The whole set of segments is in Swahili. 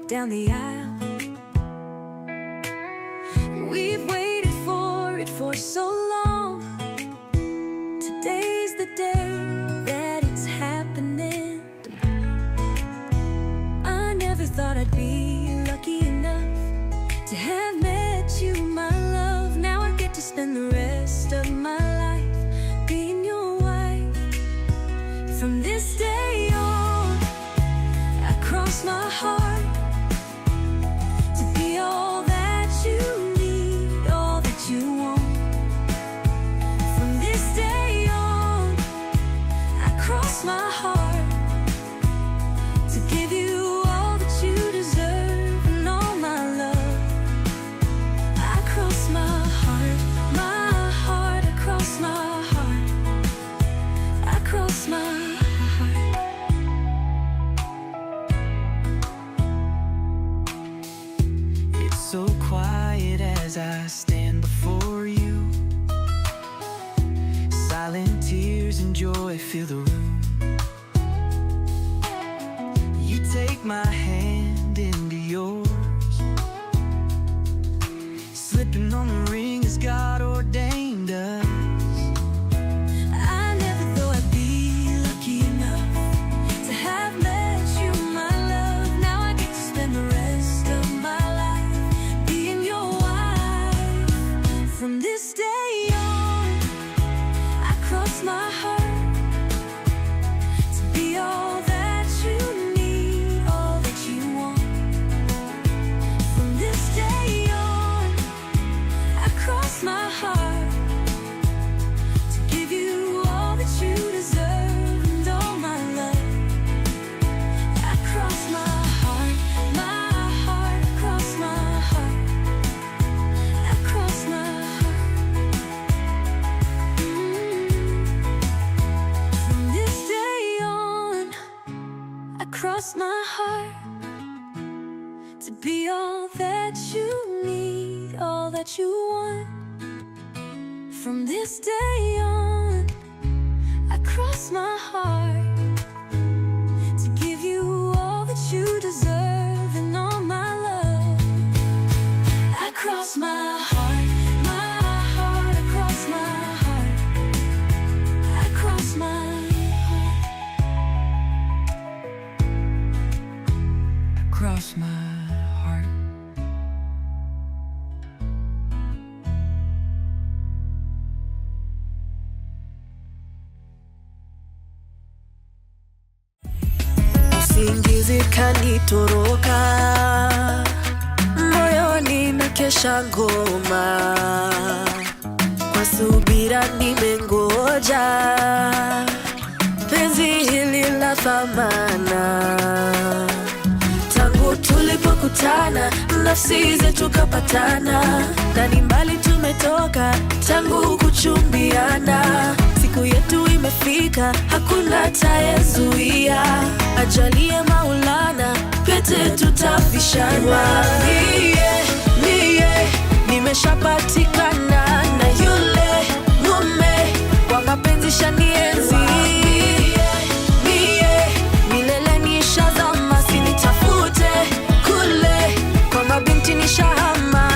down the aisle. We've waited for it for so long. Today's the day that it's happening. I never thought I'd be lucky enough to have met you, my love. Now I get to spend the rest of my life being your wife. From this day on, I cross my heart to be all that you need, all that you want. From this day on, I cross my heart to give you all that you deserve and all my love. I cross my heart, I cross my heart, I cross my heart. It's so quiet as I stand before you. Silent tears and joy fill the room. You take my hand into yours, slipping on the ring as God ordained us. I never thought I'd be lucky enough to have met you, my love. Now I get to spend the rest of my life being your wife. From this day on, I cross my heart to be all that you need, all that you want. From this day on, I cross my heart to give you all that you deserve and all my love. I cross my heart, I cross my heart, I cross my heart. From this day on, I cross my heart to be all that you need, all that you want. From this day on, I cross my heart to give you all that you deserve and all my love. I cross my heart, I cross my heart, I cross my heart. Cross my heart. Usingizi kanitoroka, moyoni na kesha ngoma, kwa subira nimengoja penzi hili la thamana. Tangu tulipokutana, nafsi zetu kapatana, na ni mbali tumetoka tangu kuchumbiana. Siku yetu imefika, hakuna atayezuia. Ajalie Maulana, pete tutavishana. Mie nimeshapatikana na yule mume kwa mapenzi shanienzi. Mie milele nishazama, sinitafute kule kwa mabinti nishahama.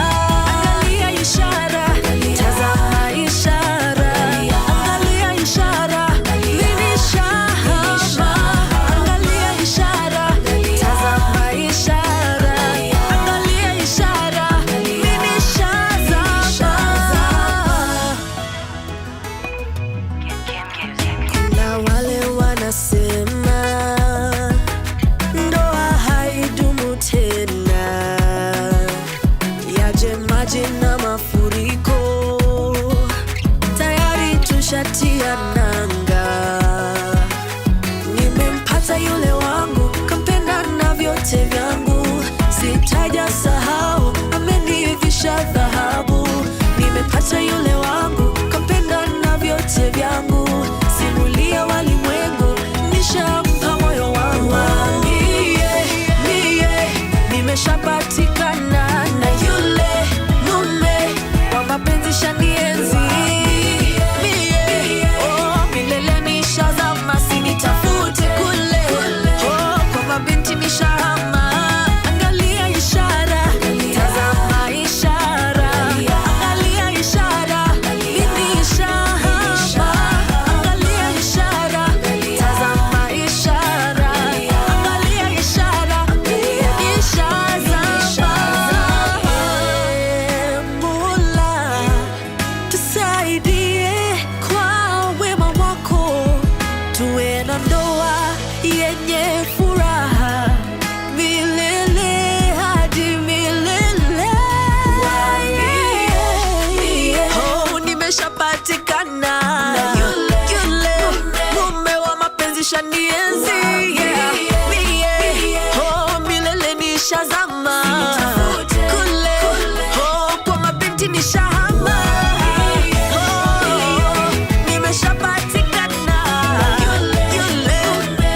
Angalia ishara, tazama ishara, angalia ishara, mimi nishahama. Angalia ishara, tazama ishara, angalia ishara, mimi nishazama. shanienzi, oh milele nishazama kule, oh kwa mabinti nishahama, oh nimeshapatikana yule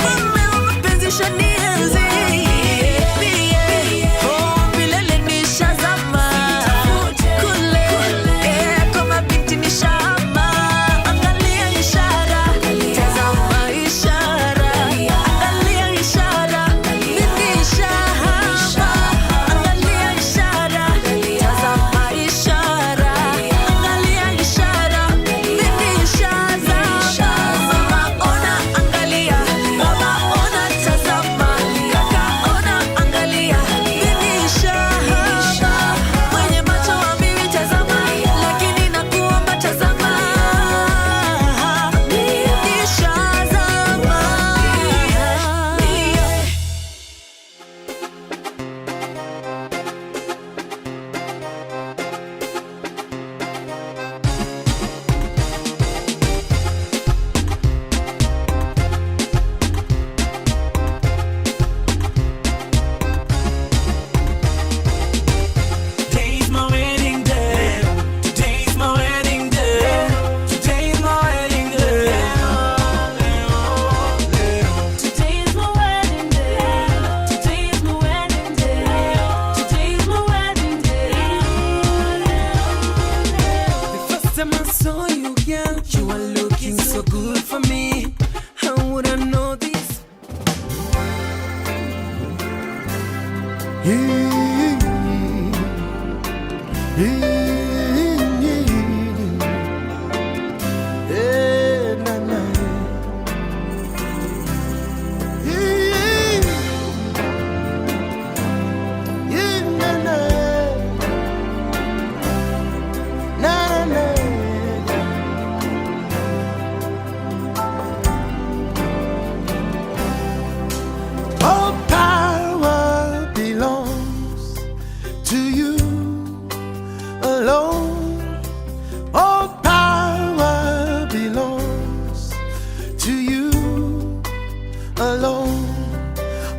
mume wa mapenzi shanienzi, oh milele nishazama kule, kwa mabinti nishahama. Angalia ishara, tazama ishara, angalia ishara, mimi nishahama. Angalia ishara, tazama ishara, angalia ishara, mimi nishazama. Mama ona, angalia, baba ona, tazama, kaka ona, angalia, mimi nishahama. Mwenye macho haambiwi tazama, lakini nakuomba tazama, nishazama. Today's my wedding day. Today's my wedding day. Today's my wedding day. Today's my wedding day. Today's my wedding day. Today's my wedding day. The first time I saw you, girl, you were looking so good for me. How would I know this? All power belongs to you alone. All power belongs to you alone.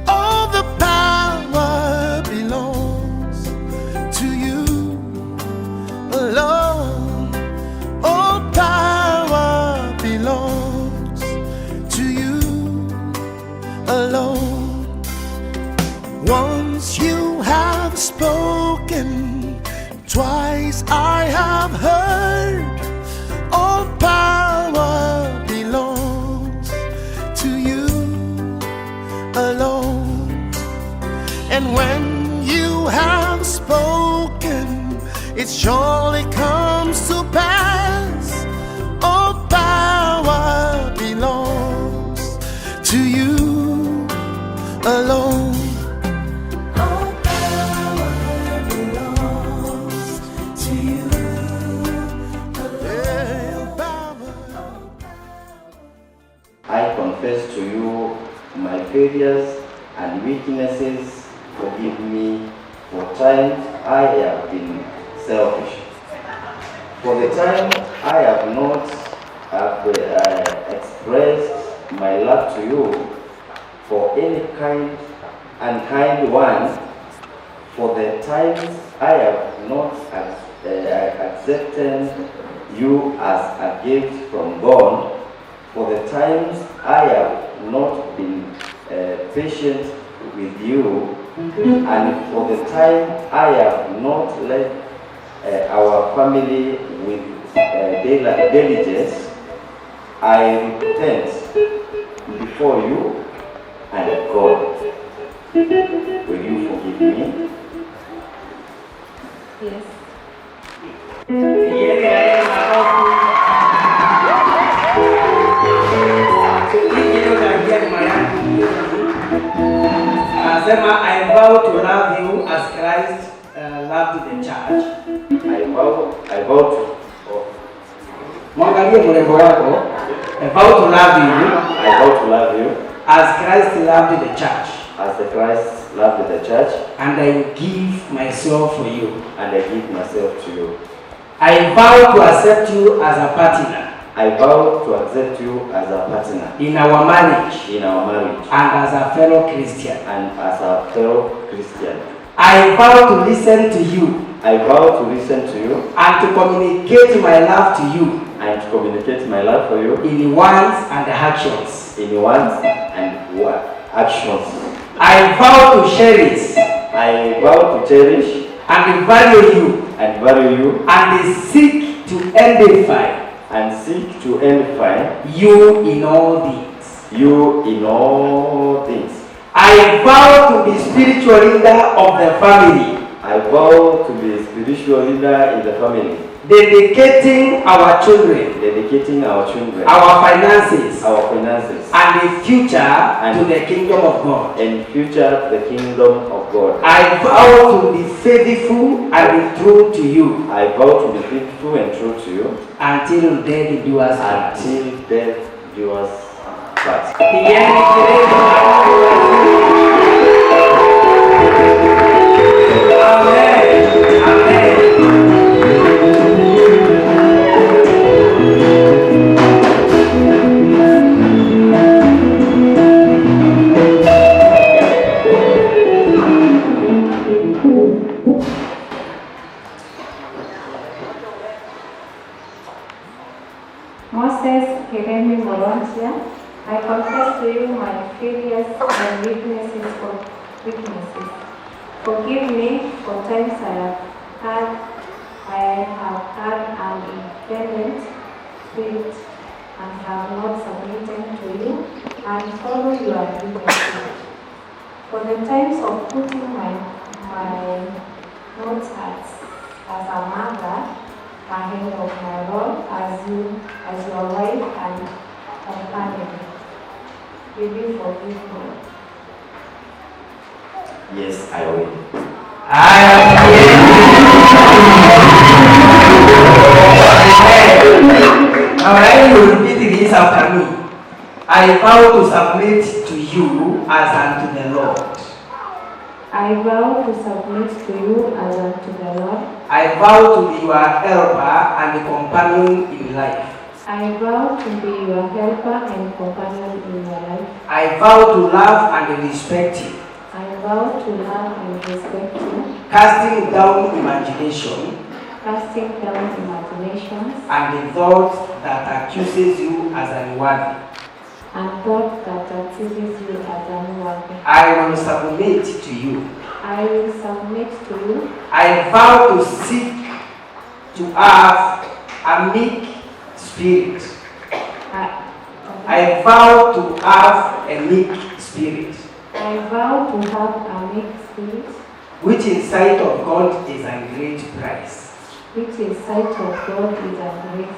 All the power belongs to you alone. All power belongs to you alone. Once you have spoken, twice I have heard. All power belongs to you alone. And when you have spoken, it surely comes to pass. All power belongs to you alone. All power belongs to you alone. I confess to you my failures and weaknesses. Forgive me for times I have been selfish. For the time I have not expressed my love to you for any kind unkind one. For the times I have not accepted you as a gift from God. For the times I have not been patient with you, and for the time I have not led our family with diligence, I repent before you and God. Will you forgive me? Yes. I vow to love you as Christ loved the church. I vow to. Mwangalie mrembo wako. I vow to love you. I vow to love you as Christ loved the church. as the Christ loved the church, And I will give myself for you. and I give myself to you. I vow to accept you as a partner. I vow to accept you as a partner in our marriage in our marriage and as a fellow Christian. and as a fellow Christian. I vow to listen to you I vow to listen to you and to communicate my love to you and to communicate my love for you in words and actions. in words and actions. I vow to cherish I vow to cherish and value you and seek to edify you in all things. I vow to be spiritual leader of the family. I vow to be a spiritual leader in the family, dedicating our children, our finances, and the future to the kingdom of God. and future to the kingdom of God. I vow to be faithful and true to you I vow to be faithful and true to you until death do us part. until death do us part. Amen. Amen. Moses Keremi Morontia, I confess to you my failures and weaknesses. Forgive me for times I have had an independent spirit and have not submitted to you and follow your leadership. For the times of putting my notes as a mother ahead of my role as your wife and companion. Will you forgive me? Yes, I will. Alright, you repeat this after me. I vow to submit to you as unto the Lord. I vow to submit to you as unto the Lord. I vow to be your helper and companion in life. I vow to be your helper and companion in your life. I vow to love and respect you, I vow to love and respect you, casting down imagination casting down imaginations and the thoughts that accuses you as unworthy. and thought that accuses you as unworthy. I will submit to you. I will submit to you. I vow to seek to have a meek spirit. I vow to have a meek spirit, I vow to have a meek spirit, which in sight of God is a great price. which in sight of God is a great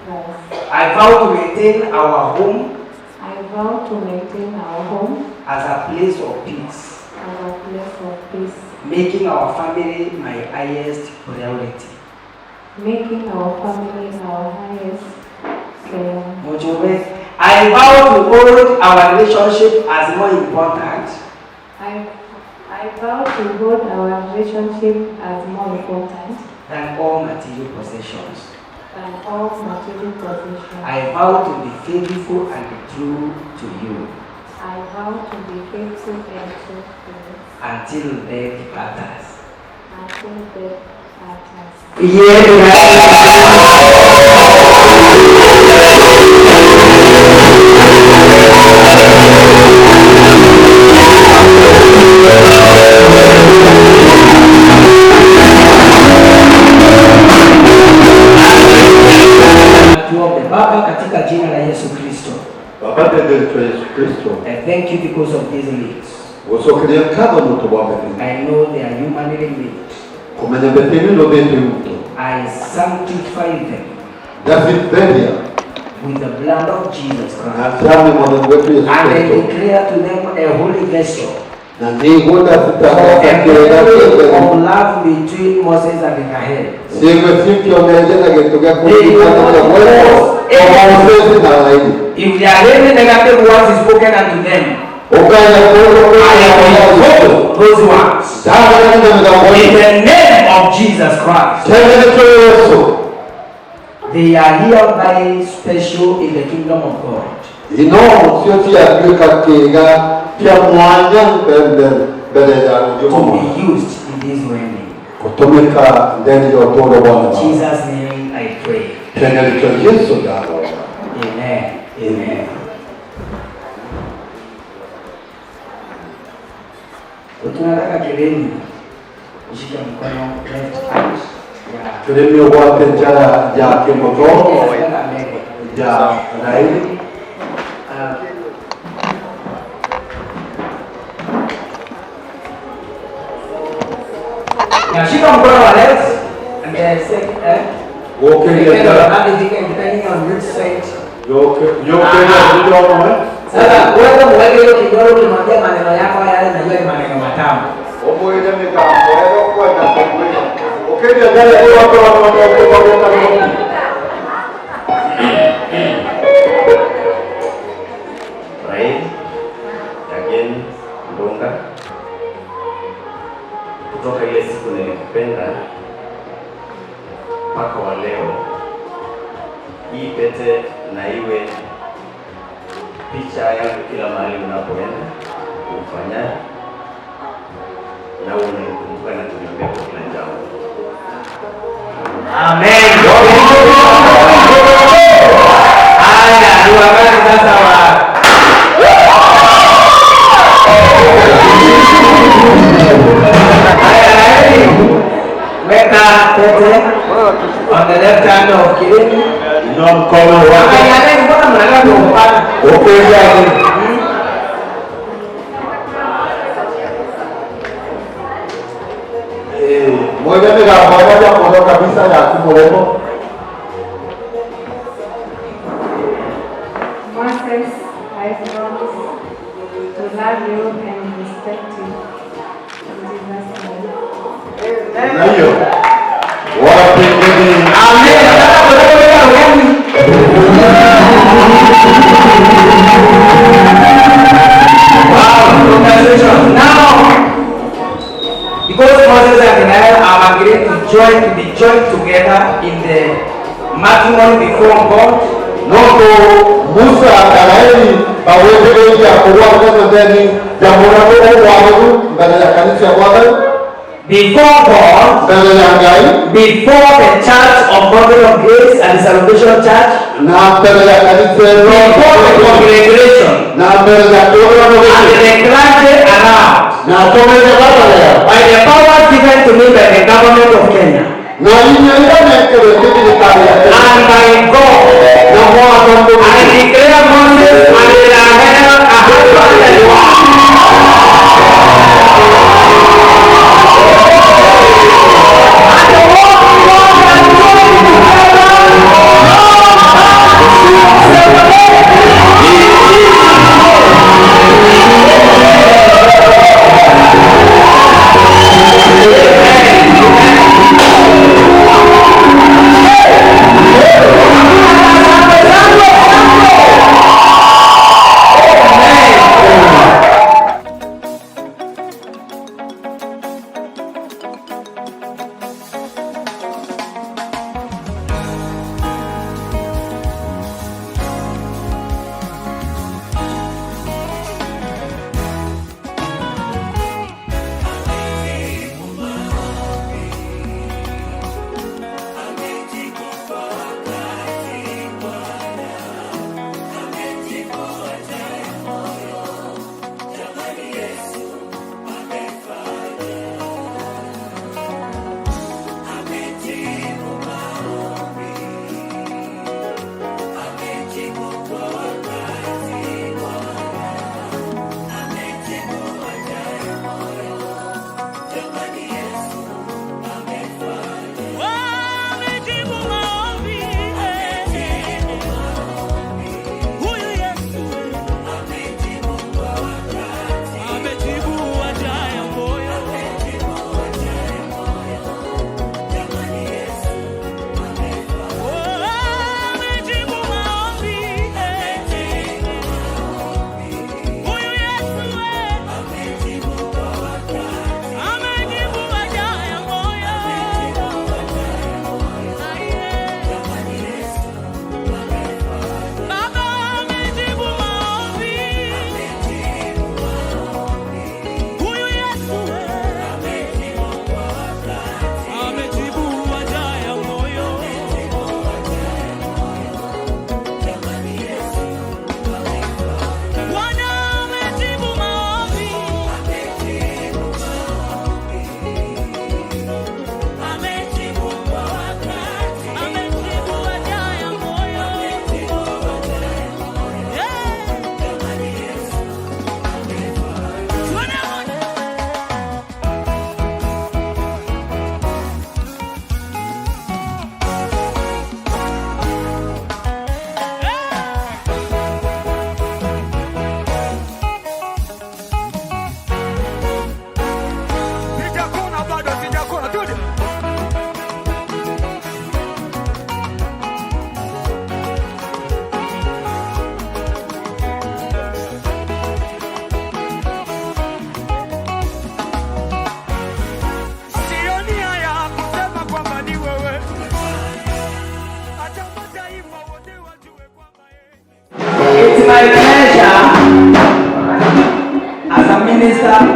price. I vow to maintain our home I vow to maintain our home as a place of peace, as a place of peace, making our family my highest priority. making our family our highest priority. Mojobe, I vow to hold our relationship as more important I vow to hold our relationship as more important than all material possessions. than all material possessions. I vow to be faithful and true to you I vow to be faithful and true to you until death part us. until death part Tuombe. Baba, katika jina la Yesu Kristo, Wakati ndio Yesu Kristo. I thank you because of these needs. Usokelia kama mtu wa mbinguni. I know they are humanly made. Kumenya betini lo beti mtu. I sanctify them David Belia. with the blood of Jesus Christ. Atami mwana wetu Yesu And I Kristo. declare to them a holy vessel Na ni huda for sita a kakira memory kakira. of love between Moses and Rahel. Siwe fiki omeje na getuga They kutika will na not wewe. Moses na laini. If there are any negative words spoken unto them, Ukaya I will hold those words. Dawa ndio In mtaona. the name of Jesus Christ. Tena Yesu. they are hereby special in the kingdom of God. Ino sio tia yuka kega tia mwanya bele ya To be used in this wedding. kutumika ndani ya utoro Bwana. In Jesus' name I pray. Tena licho Yesu ndalo. Amen. Amen. Tunataka kireni ushike mkono left hand. Kiremi wote jana ya kimoto ya raili. Now shika mkono wa left and then say Okay, depending on which side. Sasa wewe mweke hiyo kidole ukimwambia maneno yako yale na yale maneno matamu. Right? Again, Ndonga. Kutoka ile siku nilikupenda mpaka wa leo, hii pete na iwe picha yangu kila mahali unapoenda ufanya na unanikumbuka na kuniombea kwa kila jambo. Amen. Haya, ni wakati sasa wa weka pete on the left hand of Kireni. No mkono wako. Haya, mbona mnaanza kumpana? Moja moja kwa kabisa ya kumurembo. Moses, I promise to love you and respect you. In Jesus' name. Na hiyo. Wapi ni? Congratulations. Now, because Moses and I are agreed to be joined together in the matrimony before God. Noko Musa Kanaeli baweze ya kuwa ndani jambo la Mungu mbele ya kanisa ya Bwana. Before God, before the church of Mother of Grace and the Salvation Church, before the congregation, and the clergy around, by the power given to me by the government of Kenya, and by God, I declare Moses and Rahel a husband and wife.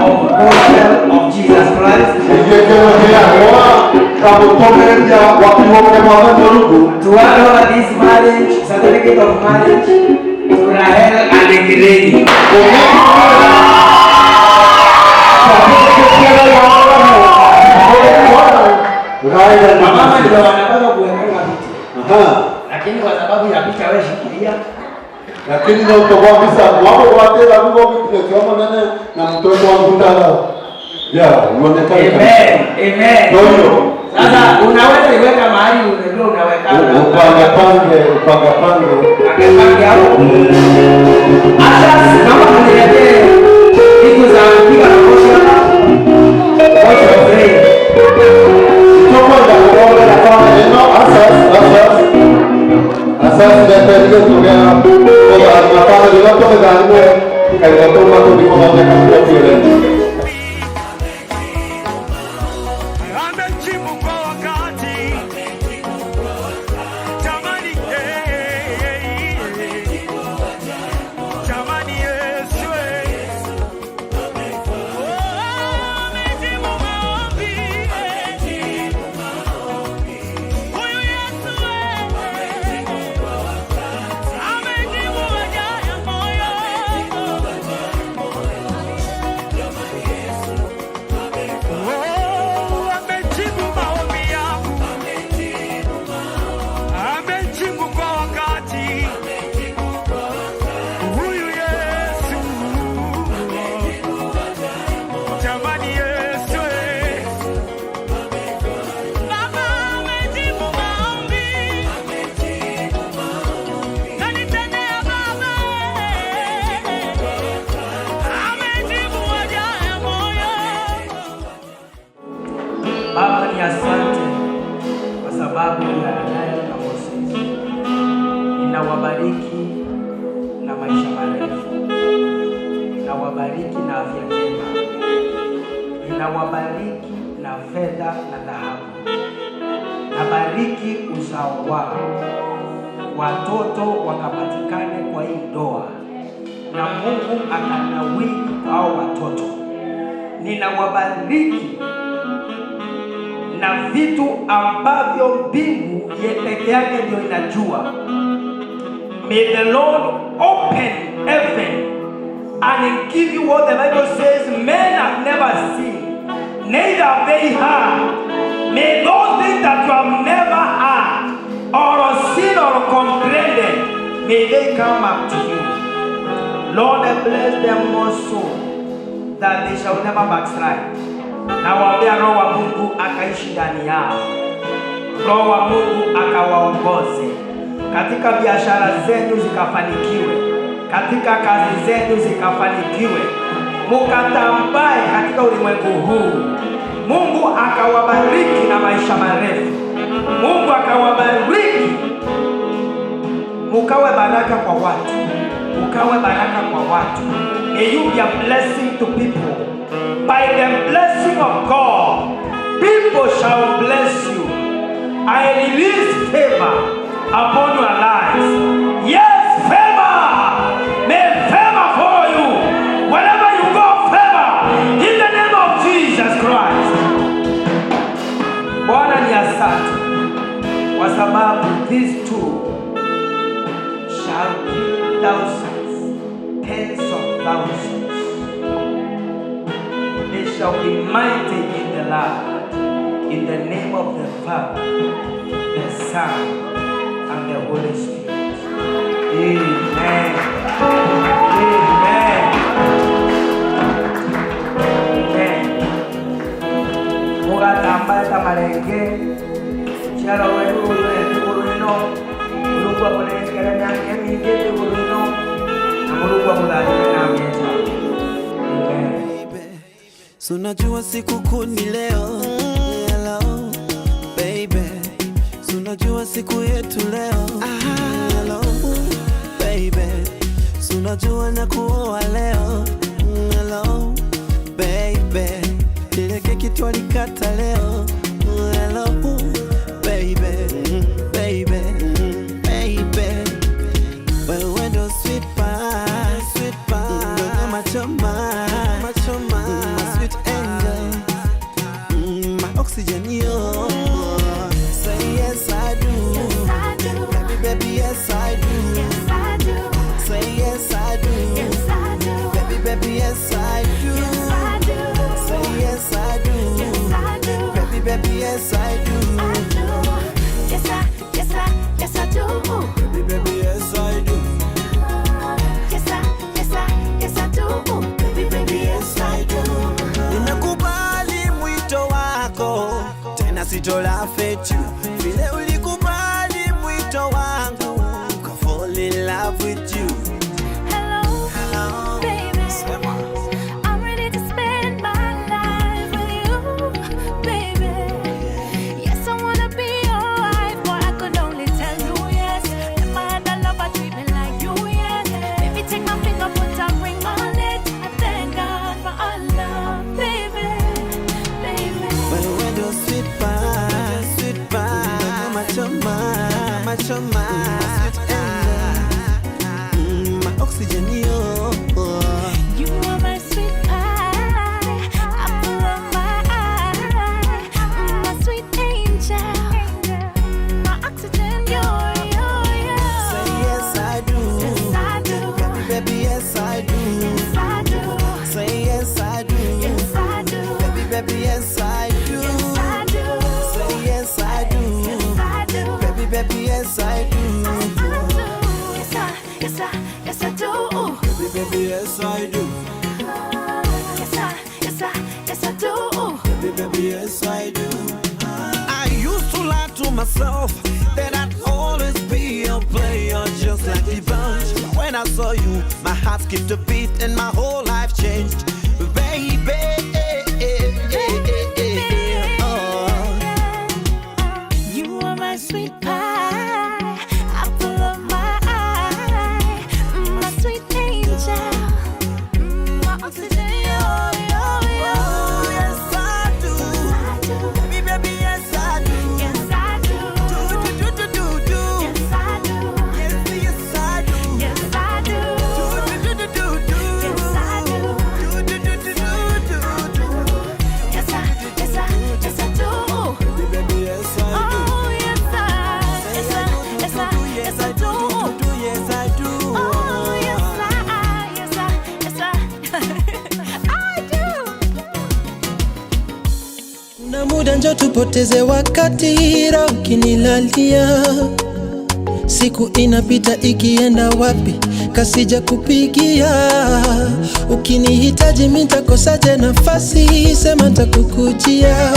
of gospel of Jesus Christ. To hand over this marriage, certificate of marriage, to Rahel and Ekireni. Mama ndio wanataka kuweka vitu. Lakini kwa sababu ya picha wewe shikilia. Lakini ndio utakuwa bisa wako wote la Mungu kwa nene na mtoto wangu ndala. Uonekane. Amen. Ndio. Sasa unaweza iweka mahali unajua unaweka. Upanga pange. Hapo. Acha kama mniletee vitu za kupiga makofi hapa. Amejibu kwa wakati. Jamani, jamani Yesu. Amejibu maombi. Huyu Yesu amejibu haja ya moyo. Amejibu maombi yangu. Amejibu kwa wakati. Huyu Yesu. Jamani Yesu. Baba amejibu maombi. Kanitendea Baba. Amejibu haja ya moyo. Baba ni asante kwa sababu ya Daniel na Moses. Ninawabariki na maisha marefu. Ninawabariki na afya njema. Ninawabariki na fedha na dhahabu. Nabariki uzao wao. Watoto wakapatikane kwa hii ndoa. Na Mungu akanawiri hao watoto. Ninawabariki na vitu ambavyo mbingu peke yake ndio inajua. May the Lord open heaven and give you what the Bible says men have never seen, neither have they heard. May those things that you have never heard or seen or comprehended, may they come up to you. Lord, I bless them more so that they shall never backslide. Na waambia Roho wa Mungu akaishi ndani yao. Roho wa Mungu akawaongoze. Katika biashara zenu zikafanikiwe. Katika kazi zenu zikafanikiwe. Mukatambae katika ulimwengu huu. Mungu akawabariki na maisha marefu. Mungu akawabariki. Mukawe baraka kwa watu. Mukawe baraka kwa watu. May you be a blessing to people. By the blessing of God, people shall bless you. I release favor upon your lives. Yes, favor. May favor follow you. Wherever you go, favor. In the name of Jesus Christ. Bwana ni asante kwa sababu these two shall be thousands, tens of thousands. They shall be mighty in the land. In the name of the Father, the Son, and the Holy Spirit. Amen. Amen. Amen. Mugatamba tamarenge. Chalo wewe uruino. Ulungwa kulengera nyange mingete uruino. Amulungwa kudalika na miecha. Amen. So najua siku kuu ni leo. Hello baby. So najua siku yetu leo. Hello baby. So najua na kuoa leo. Hello baby. Ile keki twalikata leo. Hello baby. Baby. Wewe ndo sweet pie. Ndo nyama choma. yes I do. Yes I do. Baby, baby, yes I do. Yes I do. Baby, yes I do. Nimekubali mwito wako, tena sitola fetu. Vile ulikubali mwito wangu, ka fall in love with you. Hello, baby. I'm ready to spend my life with you, baby. Yes, I wanna be your wife, but I could only tell you yes. If I had a lover, treat me like you, yes. Baby, take my finger, put a ring on it. I thank God for our love, baby, baby. Well, when you sweet pie, my choma, my oxygen, You are my sweet pie, apple of my eye, my sweet angel, my oxygen, you're. Say yes I do. Yes, I do. Baby, yes I do. Yes, I do. Say yes I do. Yes, I do. Baby, yes I do. Yes, I do. Say yes I do. Yes, I do. Baby, yes I do. Yes, I do. Baby, yes I do. Yes, I do. Baby, yes I do. I used to lie to myself that I'd always be a player just like the bunch. When I saw you, my heart skipped a beat and my whole life changed. Baby, You are my sweet pie, apple of my eye, my sweet angel, my oxygen, yes I do. Baby, yes I do. Yes, I do. Do. Yes, I do. Yes I do. Yes, I do. Do. Yes, I do. Yes, I do. Baby, yes I do. Oh, yes, I do. Yes I do. Oh, yes, I do. Na muda njo tupoteze wakati, roho ukinilalia, siku inapita ikienda wapi, kasija kupigia. Ukinihitaji mitakosaje nafasi, sema takukujia.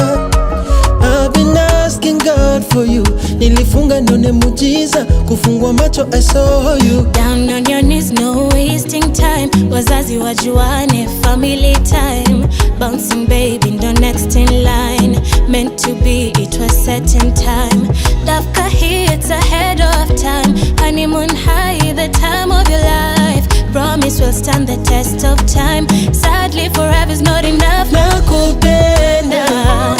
I've been asking God for you, nilifunga nione mujiza, kufungua macho I saw you. Down on your knees, no wasting time. Wazazi wajuane, family time. Bouncing baby, ndo next in line. Meant to be, it was set in time. Dafka here, it's ahead of time. Honeymoon high, the time of your life. Promise will stand the test of time. Sadly, forever's not enough. Nakupenda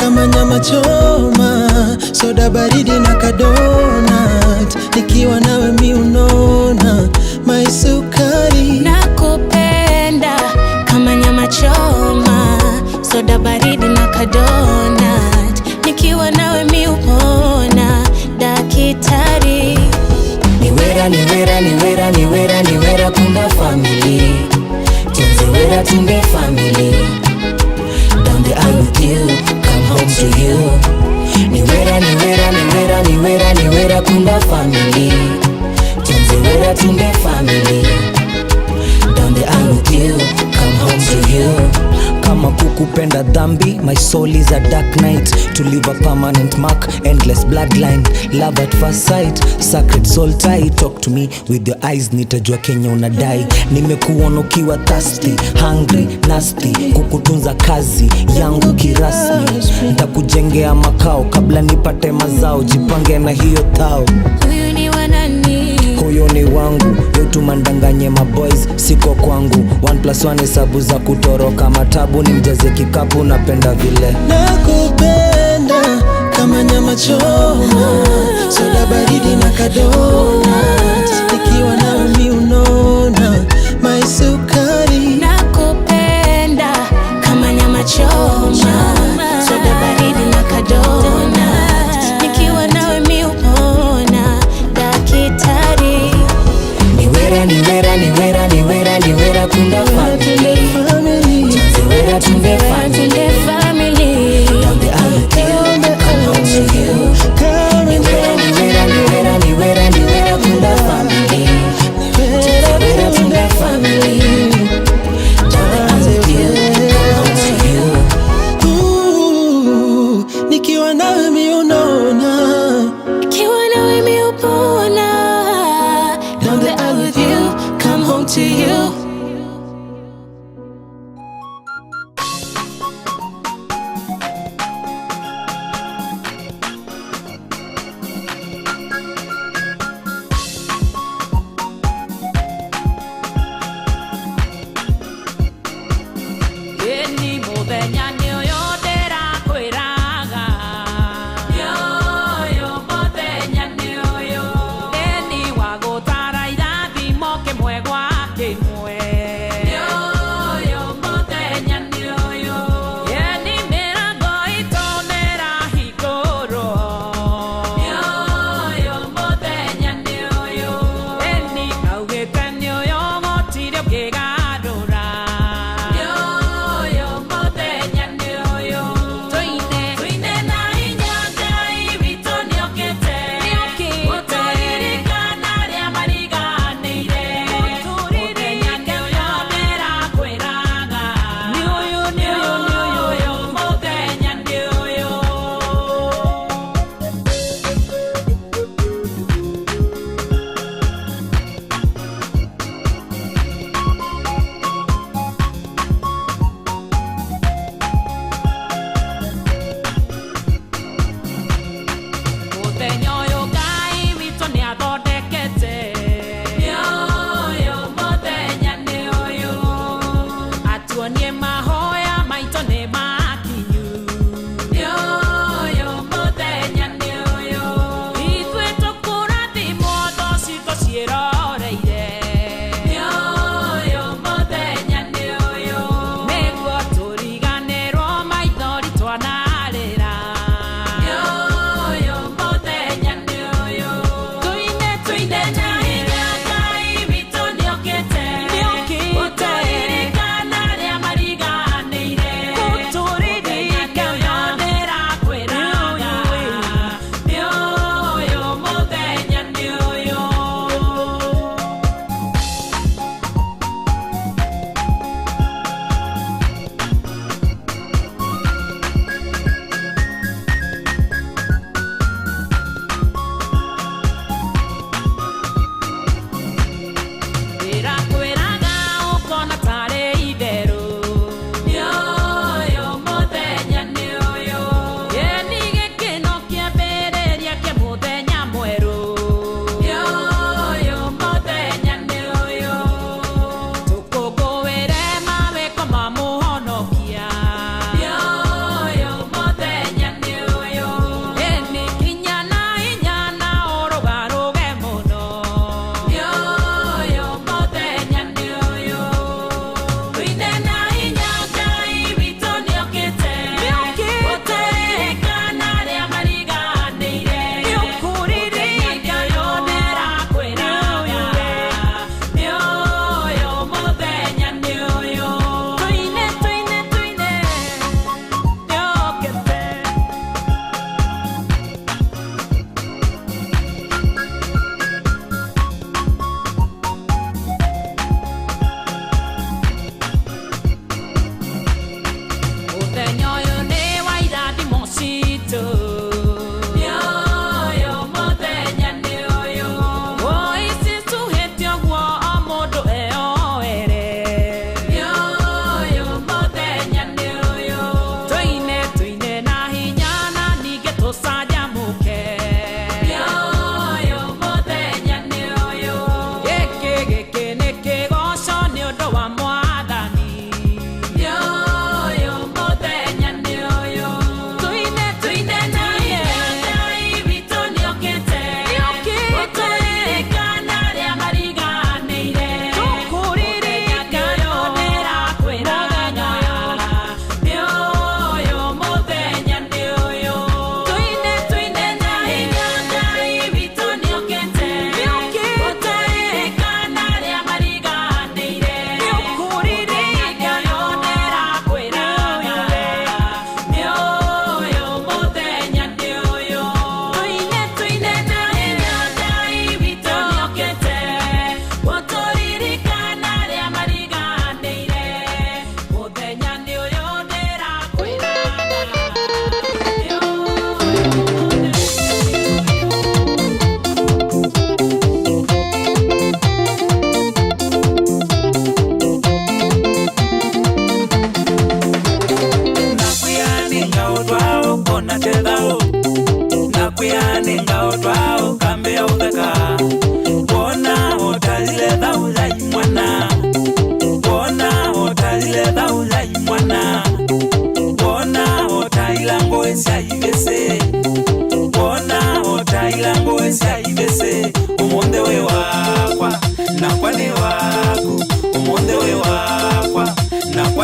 kama nyama choma, soda baridi na kadonat, nikiwa nawe mi unona my sukari. Nakupenda kama nyama choma, soda baridi na kadonat, nikiwa nawe mi upona dakitari. Niwera kumba family, Tiwera tumbe family. Down the aisle with you, come home to you. Niwera kumba family, Tiwera tumbe family. Down the aisle with you, come home to you. Kama kukupenda dhambi, my soul is a dark night. To leave a permanent mark, endless bloodline. Love at first sight, sacred soul tie. Talk to me with your eyes, nitajua Kenya unadai. Nimekuona ukiwa thirsty, hungry, nasty. Kukutunza kazi yangu kirasmi. Nitakujengea makao kabla nipate mazao. Jipange na hiyo thao. Huyu ni wa nani? Huyo ni wangu, yotu mandanganye maboys, siko kwangu. 1+1 hesabu za kutoroka matabu, ni mjaze kikapu napenda vile. Nakupenda kama nyama choma, soda baridi na kadonat, nikiwa nawe mi unona my sukari. Nakupenda kama nyama choma, soda baridi na kadonat, nikiwa nawe mi upona dakitari. Niwera kumba family, Tiwera tumbe family. Family. Down the aisle with you, come home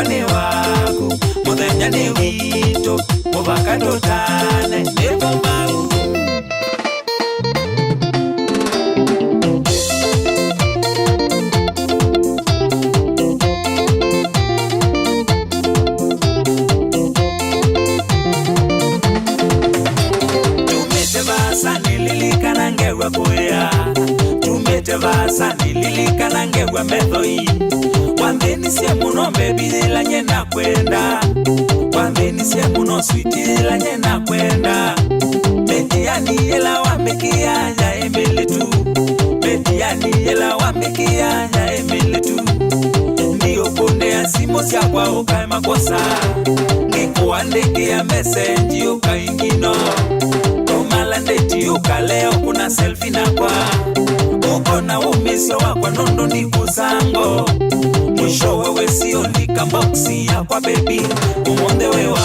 ni waku muthenya ni wito mubaka tutane ni mumau nililikana ngewe kuya tumete vasa nililikana ngewe methoi wambeni sie muno mbebidhila nyena kwenda wambeni sie muno switila nyena kwenda metiani yela wamekianya emele tu metiani yela wamekianya emele tu ndiyo kondea simo siakwa ukae makosa ngikuandikia mesenji ukaingino ndeti ukaleo kuna selfie na kwa uko na umiso wakwa nondo ni kuzango mwisho wewe sio lika boxi ya kwa baby umonde wewa